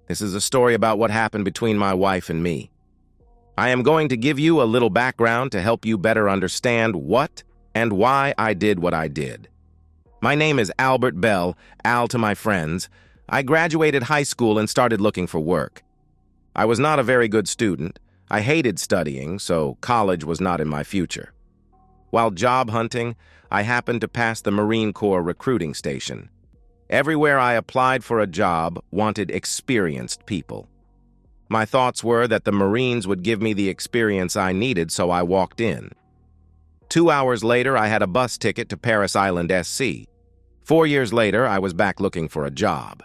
This is a story about what happened between my wife and me. I am going to give you a little background to help you better understand what and why I did what I did. My name is Albert Bell, Al to my friends. I graduated high school and started looking for work. I was not a very good student. I hated studying, so college was not in my future. While job hunting, I happened to pass the Marine Corps recruiting station. Everywhere I applied for a job wanted experienced people. My thoughts were that the Marines would give me the experience I needed, so I walked in. 2 hours later, I had a bus ticket to Paris Island, SC. 4 years later, I was back looking for a job.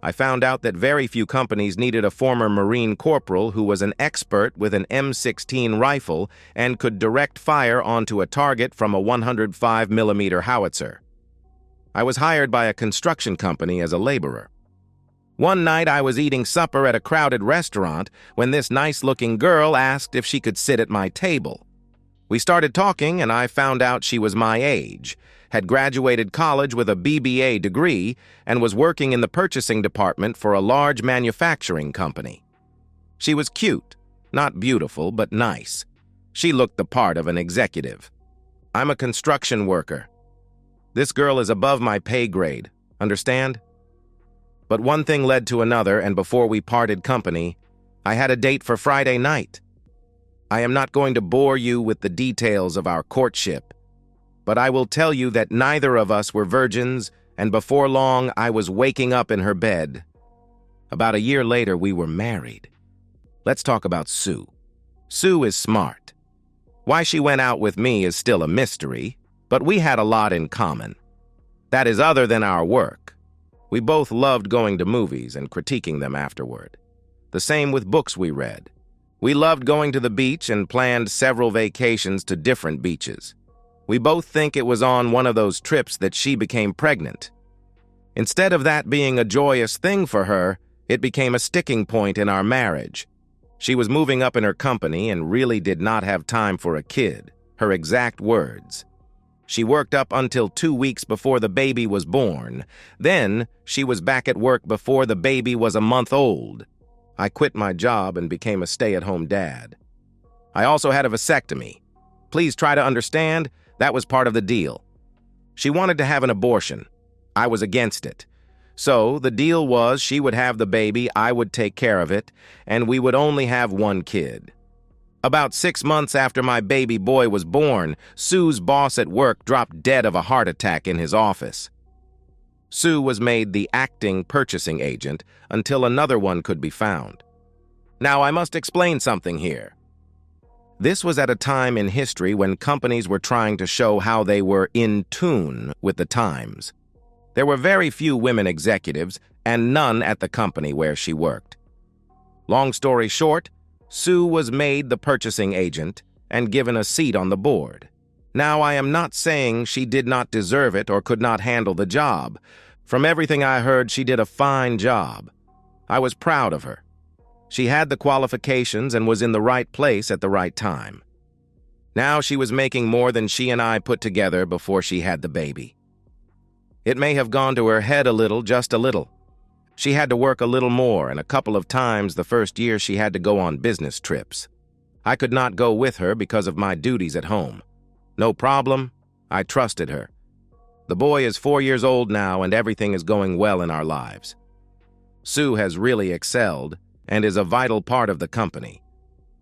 I found out that very few companies needed a former Marine corporal who was an expert with an M16 rifle and could direct fire onto a target from a 105mm howitzer. I was hired by a construction company as a laborer. One night I was eating supper at a crowded restaurant when this nice-looking girl asked if she could sit at my table. We started talking and I found out she was my age, had graduated college with a BBA degree, and was working in the purchasing department for a large manufacturing company. She was cute, not beautiful, but nice. She looked the part of an executive. I'm a construction worker. This girl is above my pay grade, understand? But one thing led to another, and before we parted company, I had a date for Friday night. I am not going to bore you with the details of our courtship, but I will tell you that neither of us were virgins, and before long I was waking up in her bed. About a year later, we were married. Let's talk about Sue. Sue is smart. Why she went out with me is still a mystery, but we had a lot in common. That is other than our work. We both loved going to movies and critiquing them afterward. The same with books we read. We loved going to the beach and planned several vacations to different beaches. We both think it was on one of those trips that she became pregnant. Instead of that being a joyous thing for her, it became a sticking point in our marriage. She was moving up in her company and really did not have time for a kid, her exact words. She worked up until 2 weeks before the baby was born. Then, she was back at work before the baby was a month old. I quit my job and became a stay-at-home dad. I also had a vasectomy. Please try to understand, that was part of the deal. She wanted to have an abortion. I was against it. So, the deal was she would have the baby, I would take care of it, and we would only have one kid. About 6 months after my baby boy was born, Sue's boss at work dropped dead of a heart attack in his office. Sue was made the acting purchasing agent until another one could be found. Now, I must explain something here. This was at a time in history when companies were trying to show how they were in tune with the times. There were very few women executives and none at the company where she worked. Long story short, Sue was made the purchasing agent and given a seat on the board. Now, I am not saying she did not deserve it or could not handle the job. From everything I heard, she did a fine job. I was proud of her. She had the qualifications and was in the right place at the right time. Now she was making more than she and I put together before she had the baby. It may have gone to her head a little, just a little. She had to work a little more, and a couple of times the first year she had to go on business trips. I could not go with her because of my duties at home. No problem, I trusted her. The boy is 4 years old now, and everything is going well in our lives. Sue has really excelled and is a vital part of the company.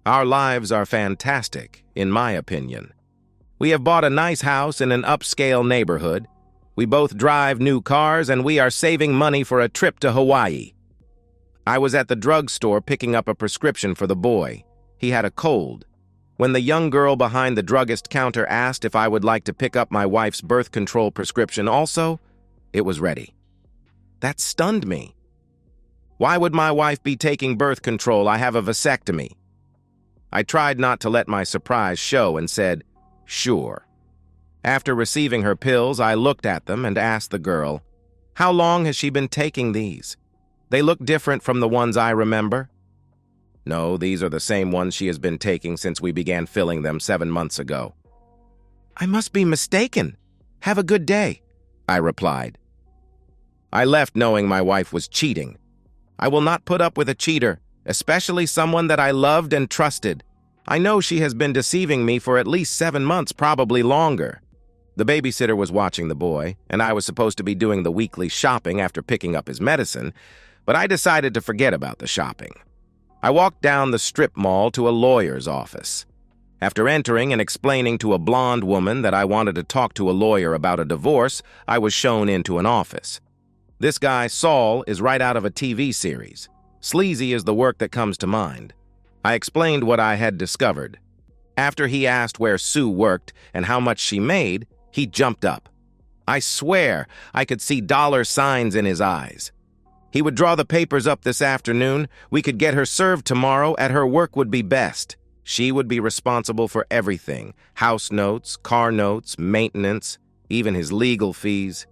Our lives are fantastic, in my opinion. We have bought a nice house in an upscale neighborhood. We both drive new cars, and we are saving money for a trip to Hawaii. I was at the drugstore picking up a prescription for the boy. He had a cold. When the young girl behind the druggist counter asked if I would like to pick up my wife's birth control prescription also, it was ready. That stunned me. Why would my wife be taking birth control? I have a vasectomy. I tried not to let my surprise show and said, sure. After receiving her pills, I looked at them and asked the girl, how long has she been taking these? They look different from the ones I remember. No, these are the same ones she has been taking since we began filling them 7 months ago. I must be mistaken. Have a good day, I replied. I left knowing my wife was cheating. I will not put up with a cheater, especially someone that I loved and trusted. I know she has been deceiving me for at least 7 months, probably longer. The babysitter was watching the boy, and I was supposed to be doing the weekly shopping after picking up his medicine, but I decided to forget about the shopping. I walked down the strip mall to a lawyer's office. After entering and explaining to a blonde woman that I wanted to talk to a lawyer about a divorce, I was shown into an office. This guy, Saul, is right out of a TV series. Sleazy is the work that comes to mind. I explained what I had discovered. After he asked where Sue worked and how much she made, he jumped up. I swear I could see dollar signs in his eyes. He would draw the papers up this afternoon. We could get her served tomorrow. At her work would be best. She would be responsible for everything: house notes, car notes, maintenance, even his legal fees.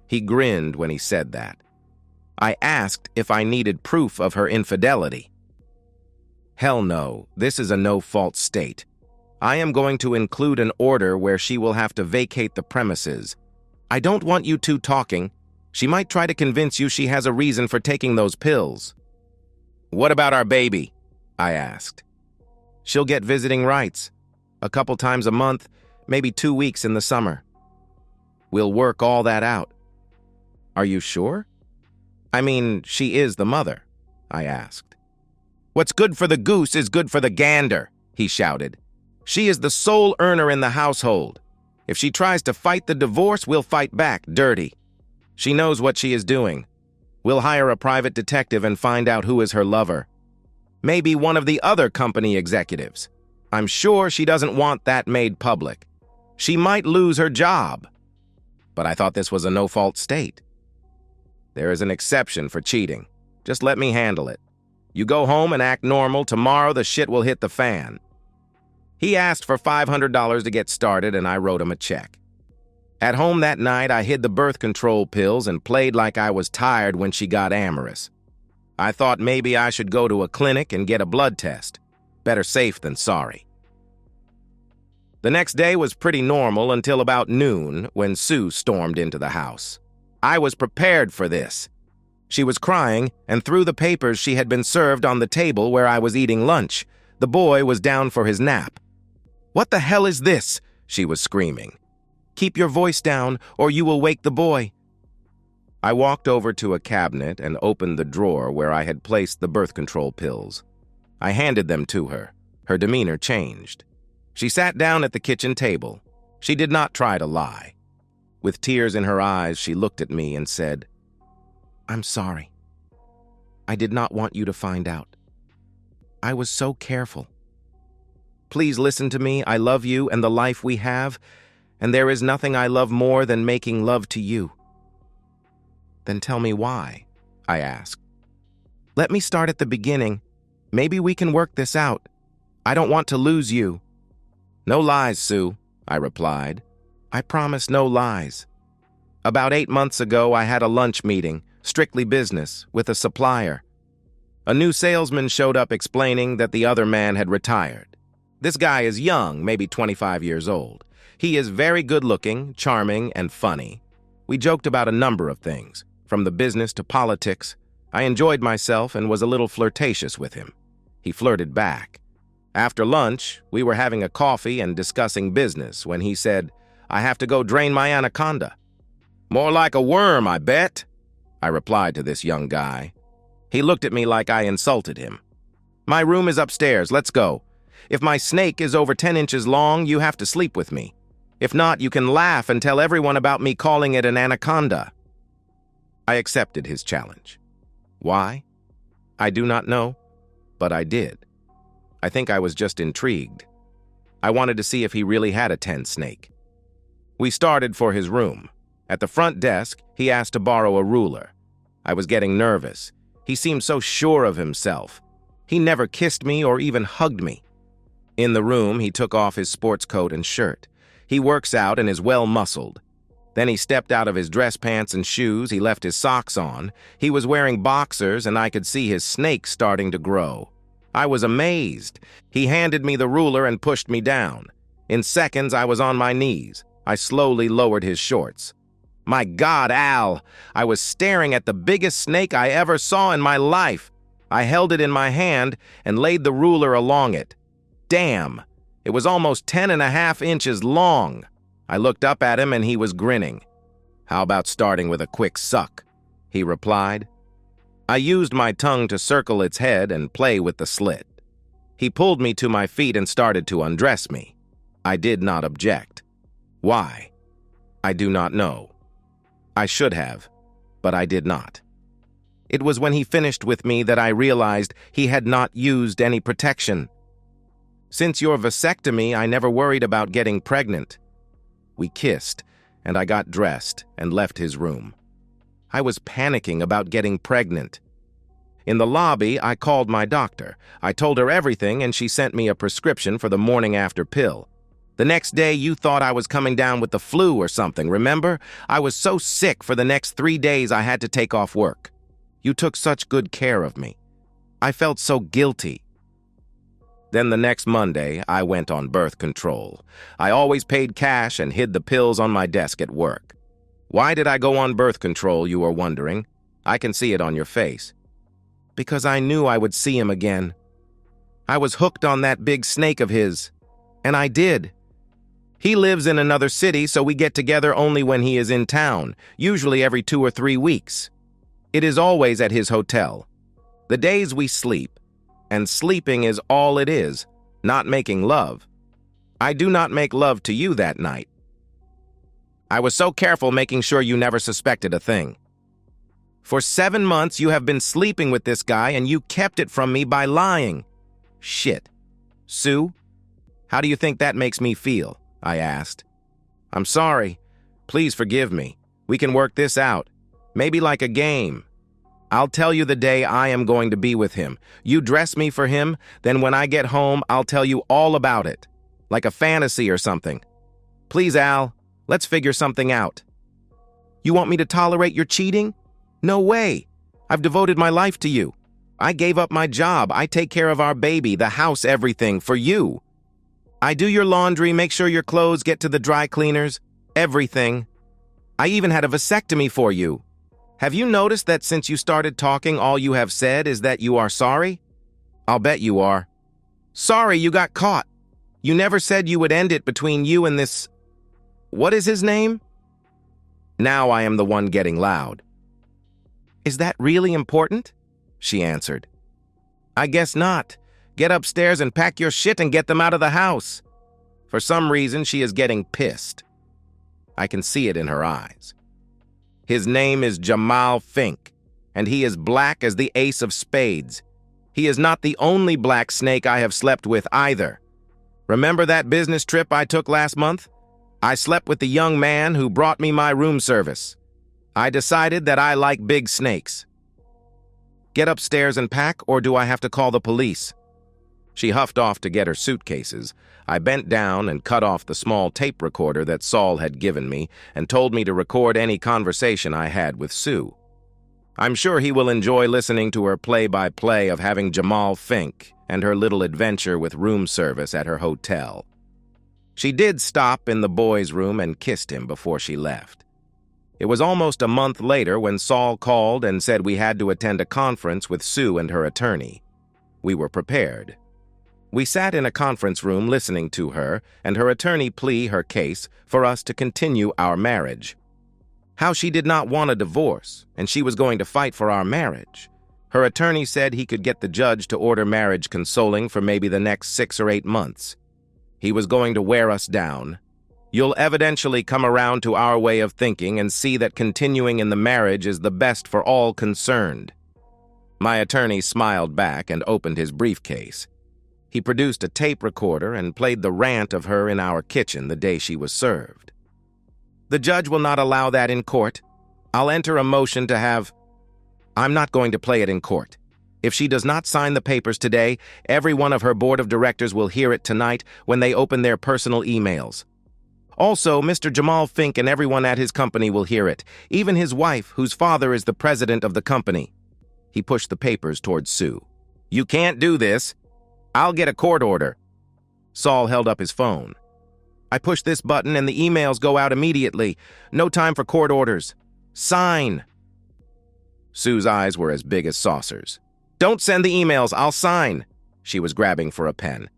He grinned when he said that. I asked if I needed proof of her infidelity. Hell no, this is a no-fault state. I am going to include an order where she will have to vacate the premises. I don't want you two talking. She might try to convince you she has a reason for taking those pills. What about our baby? I asked. She'll get visiting rights. A couple times a month, maybe 2 weeks in the summer. We'll work all that out. Are you sure? I mean, she is the mother, I asked. What's good for the goose is good for the gander, he shouted. She is the sole earner in the household. If she tries to fight the divorce, we'll fight back, dirty. She knows what she is doing. We'll hire a private detective and find out who is her lover. Maybe one of the other company executives. I'm sure she doesn't want that made public. She might lose her job. But I thought this was a no-fault state. There is an exception for cheating. Just let me handle it. You go home and act normal. Tomorrow the shit will hit the fan. He asked for $500 to get started, and I wrote him a check. At home that night, I hid the birth control pills and played like I was tired when she got amorous. I thought maybe I should go to a clinic and get a blood test. Better safe than sorry. The next day was pretty normal until about noon when Sue stormed into the house. I was prepared for this. She was crying and threw the papers she had been served on the table where I was eating lunch. The boy was down for his nap. "What the hell is this?" she was screaming. "Keep your voice down or you will wake the boy." I walked over to a cabinet and opened the drawer where I had placed the birth control pills. I handed them to her. Her demeanor changed. She sat down at the kitchen table. She did not try to lie. With tears in her eyes, she looked at me and said, "I'm sorry. I did not want you to find out. I was so careful. Please listen to me. I love you and the life we have, and there is nothing I love more than making love to you." "Then tell me why," I asked. "Let me start at the beginning. Maybe we can work this out. I don't want to lose you." "No lies, Sue," I replied. "I promise no lies. About 8 months ago, I had a lunch meeting, strictly business, with a supplier. A new salesman showed up explaining that the other man had retired. This guy is young, maybe 25 years old. He is very good-looking, charming, and funny. We joked about a number of things, from the business to politics. I enjoyed myself and was a little flirtatious with him. He flirted back. After lunch, we were having a coffee and discussing business when he said, "I have to go drain my anaconda." "More like a worm, I bet," I replied to this young guy. He looked at me like I insulted him. "My room is upstairs. Let's go. If my snake is over 10 inches long, you have to sleep with me. If not, you can laugh and tell everyone about me calling it an anaconda." I accepted his challenge. Why? I do not know, but I did. I think I was just intrigued. I wanted to see if he really had a 10 snake. We started for his room. At the front desk, he asked to borrow a ruler. I was getting nervous. He seemed so sure of himself. He never kissed me or even hugged me. In the room, he took off his sports coat and shirt. He works out and is well-muscled. Then he stepped out of his dress pants and shoes. He left his socks on. He was wearing boxers, and I could see his snake starting to grow. I was amazed. He handed me the ruler and pushed me down. In seconds, I was on my knees. I slowly lowered his shorts. My God, Al! I was staring at the biggest snake I ever saw in my life. I held it in my hand and laid the ruler along it. Damn! It was almost 10.5 inches long. I looked up at him and he was grinning. "How about starting with a quick suck?" he replied. I used my tongue to circle its head and play with the slit. He pulled me to my feet and started to undress me. I did not object. Why? I do not know. I should have, but I did not. It was when he finished with me that I realized he had not used any protection. Since your vasectomy, I never worried about getting pregnant. We kissed, and I got dressed and left his room. I was panicking about getting pregnant. In the lobby, I called my doctor. I told her everything, and she sent me a prescription for the morning after pill. The next day, you thought I was coming down with the flu or something, remember? I was so sick for the next 3 days I had to take off work. You took such good care of me. I felt so guilty. Then the next Monday, I went on birth control. I always paid cash and hid the pills on my desk at work. Why did I go on birth control, you are wondering? I can see it on your face. Because I knew I would see him again. I was hooked on that big snake of his, and I did. He lives in another city, so we get together only when he is in town, usually every 2 or 3 weeks. It is always at his hotel. The days we sleep, and sleeping is all it is, not making love. I do not make love to you that night. I was so careful making sure you never suspected a thing. For 7 months, you have been sleeping with this guy, and you kept it from me by lying. Shit. Sue, how do you think that makes me feel? I asked. I'm sorry. Please forgive me. We can work this out. Maybe like a game. I'll tell you the day I am going to be with him. You dress me for him, then when I get home, I'll tell you all about it. Like a fantasy or something. Please, Al, let's figure something out. You want me to tolerate your cheating? No way. I've devoted my life to you. I gave up my job. I take care of our baby, the house, everything, for you. I do your laundry, make sure your clothes get to the dry cleaners, everything. I even had a vasectomy for you. Have you noticed that since you started talking, all you have said is that you are sorry? I'll bet you are. Sorry you got caught. You never said you would end it between you and this... What is his name? Now I am the one getting loud. Is that really important? She answered. I guess not. Get upstairs and pack your shit and get them out of the house. For some reason, she is getting pissed. I can see it in her eyes. His name is Jamal Fink, and he is black as the ace of spades. He is not the only black snake I have slept with either. Remember that business trip I took last month? I slept with the young man who brought me my room service. I decided that I like big snakes. Get upstairs and pack, or do I have to call the police? She huffed off to get her suitcases. I bent down and cut off the small tape recorder that Saul had given me and told me to record any conversation I had with Sue. I'm sure he will enjoy listening to her play-by-play of having Jamal Fink and her little adventure with room service at her hotel. She did stop in the boys' room and kissed him before she left. It was almost a month later when Saul called and said we had to attend a conference with Sue and her attorney. We were prepared. We sat in a conference room listening to her and her attorney plea her case for us to continue our marriage. How she did not want a divorce, and she was going to fight for our marriage. Her attorney said he could get the judge to order marriage consoling for maybe the next 6 or 8 months. He was going to wear us down. You'll evidently come around to our way of thinking and see that continuing in the marriage is the best for all concerned. My attorney smiled back and opened his briefcase. He produced a tape recorder and played the rant of her in our kitchen the day she was served. The judge will not allow that in court. I'll enter a motion to have... I'm not going to play it in court. If she does not sign the papers today, every one of her board of directors will hear it tonight when they open their personal emails. Also, Mr. Jamal Fink and everyone at his company will hear it, even his wife, whose father is the president of the company. He pushed the papers towards Sue. You can't do this. I'll get a court order. Saul held up his phone. I push this button and the emails go out immediately. No time for court orders. Sign. Sue's eyes were as big as saucers. Don't send the emails, I'll sign. She was grabbing for a pen.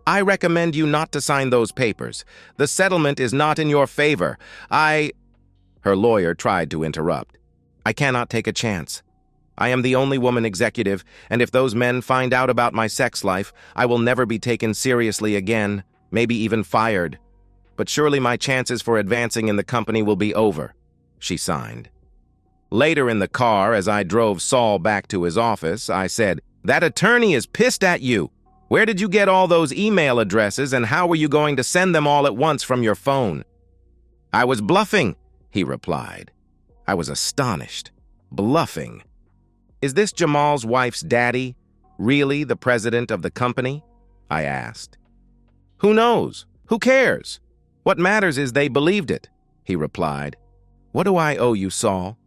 I recommend you not to sign those papers. The settlement is not in your favor. Her lawyer tried to interrupt. I cannot take a chance. I am the only woman executive, and if those men find out about my sex life, I will never be taken seriously again, maybe even fired. But surely my chances for advancing in the company will be over, she signed. Later in the car, as I drove Saul back to his office, I said, "That attorney is pissed at you. Where did you get all those email addresses, and how were you going to send them all at once from your phone?" "I was bluffing," he replied. I was astonished. Bluffing? Is this Jamal's wife's daddy really the president of the company? I asked. Who knows? Who cares? What matters is they believed it, he replied. What do I owe you, Saul?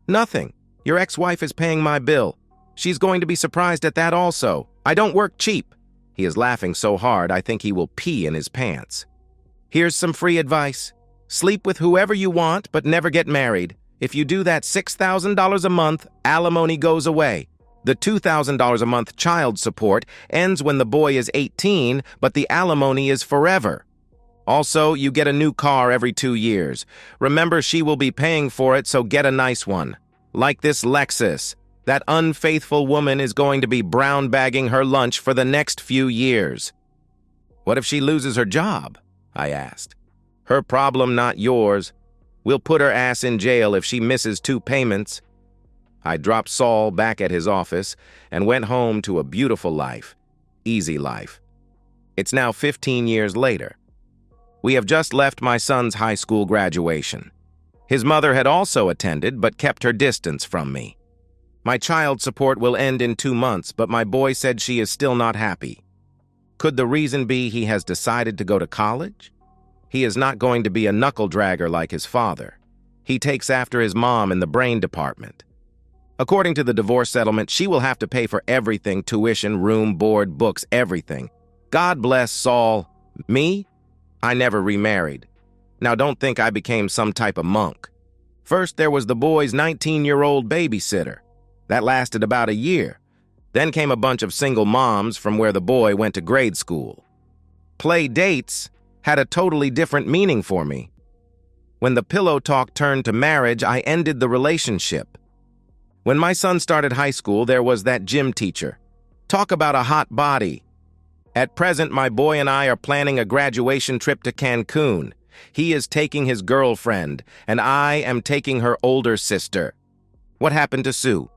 Nothing. Your ex-wife is paying my bill. She's going to be surprised at that also. I don't work cheap. He is laughing so hard I think he will pee in his pants. Here's some free advice. Sleep with whoever you want, but never get married. If you do that $6,000 a month, alimony goes away. The $2,000 a month child support ends when the boy is 18, but the alimony is forever. Also, you get a new car every 2 years. Remember, she will be paying for it, so get a nice one. Like this Lexus. That unfaithful woman is going to be brown bagging her lunch for the next few years. What if she loses her job? I asked. Her problem, not yours. We'll put her ass in jail if she misses 2 payments. I dropped Saul back at his office and went home to a beautiful life. Easy life. It's now 15 years later. We have just left my son's high school graduation. His mother had also attended but kept her distance from me. My child support will end in 2 months, but my boy said she is still not happy. Could the reason be he has decided to go to college? He is not going to be a knuckle-dragger like his father. He takes after his mom in the brain department. According to the divorce settlement, she will have to pay for everything, tuition, room, board, books, everything. God bless Saul. Me? I never remarried. Now don't think I became some type of monk. First, there was the boy's 19-year-old babysitter. That lasted about a year. Then came a bunch of single moms from where the boy went to grade school. Play dates had a totally different meaning for me. When the pillow talk turned to marriage, I ended the relationship. When my son started high school, there was that gym teacher. Talk about a hot body. At present, my boy and I are planning a graduation trip to Cancun. He is taking his girlfriend, and I am taking her older sister. What happened to Sue?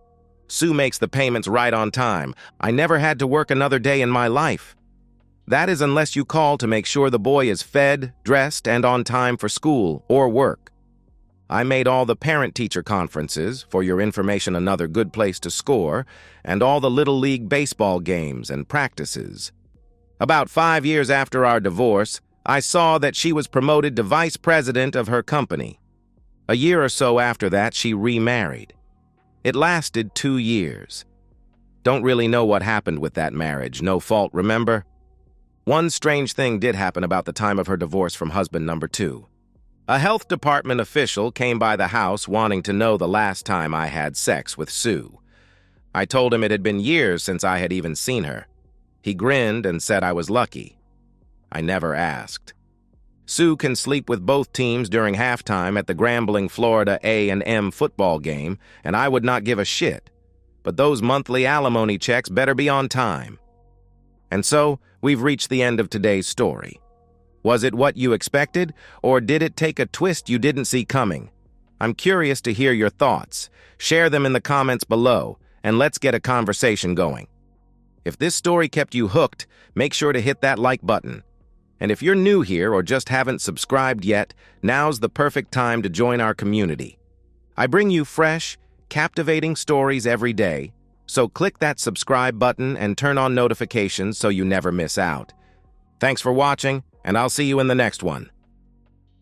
Sue makes the payments right on time. I never had to work another day in my life. That is unless you call to make sure the boy is fed, dressed, and on time for school or work. I made all the parent-teacher conferences, for your information another good place to score, and all the Little League baseball games and practices. About 5 years after our divorce, I saw that she was promoted to vice president of her company. A year or so after that, she remarried. It lasted 2 years. Don't really know what happened with that marriage, no fault, remember? One strange thing did happen about the time of her divorce from husband number 2. A health department official came by the house wanting to know the last time I had sex with Sue. I told him it had been years since I had even seen her. He grinned and said I was lucky. I never asked. Sue can sleep with both teams during halftime at the Grambling, Florida A&M football game, and I would not give a shit. But those monthly alimony checks better be on time. And so, we've reached the end of today's story. Was it what you expected, or did it take a twist you didn't see coming? I'm curious to hear your thoughts. Share them in the comments below, and let's get a conversation going. If this story kept you hooked, make sure to hit that like button. And if you're new here or just haven't subscribed yet, now's the perfect time to join our community. I bring you fresh, captivating stories every day, so click that subscribe button and turn on notifications so you never miss out. Thanks for watching, and I'll see you in the next one.